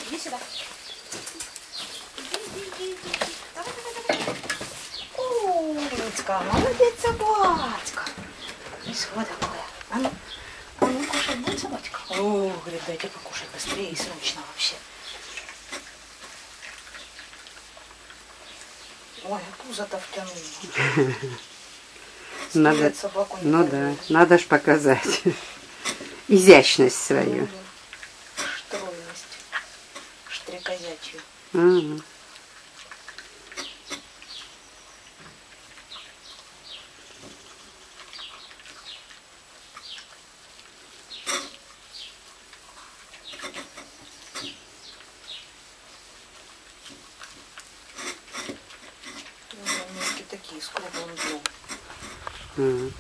Иди сюда. Иди. Давай. Умничка, молодец, собачка. Видишь, вот такое. А ну, кушать будет собачка? О, говорит, дайте покушать быстрее и срочно вообще. Ой, пузо-то втянуло. Надо, ну да, надо ж показать изящность свою. Стройность. Штрекозячую. Ага. Такие с круглым дном. Ага.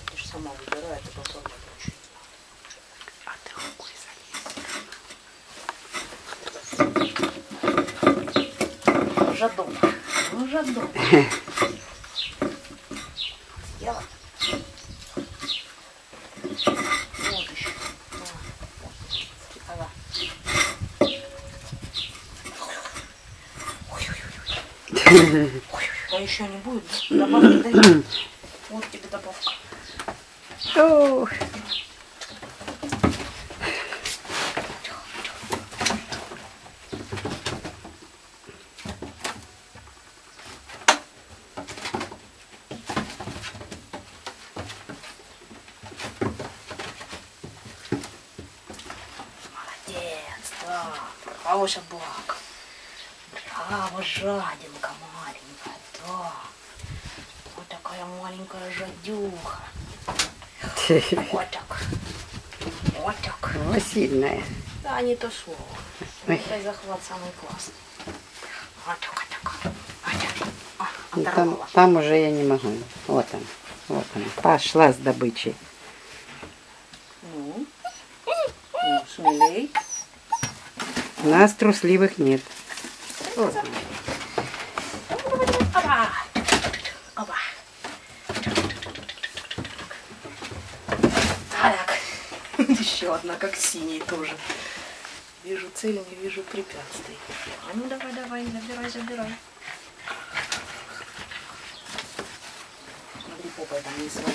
Ты же сама выбирает и попробует очень. А ты рукой залез. Жадок. Ну, жадок. Съела? Вот еще. Ага. Ой-ой-ой. А еще не будет? Добавки дай. Вот тебе добавка. Ох. Молодец, да. Браво, собака. Браво, жадинка маленькая, да. Вот такая маленькая жадюха. Вот так. Вот так. О, сильная. Да, не то слово. Ой. Это захват самый классный. Вот так, вот так. Вот так. Ну, Оторвала. там уже я не могу. Вот она. Пошла с добычей. Ну, смелей. У нас трусливых нет. Вот. Опа. Опа. Так. Еще одна, как синий тоже. Вижу цель, не вижу препятствий. А ну давай, забирай. Смотри, попой там не свои.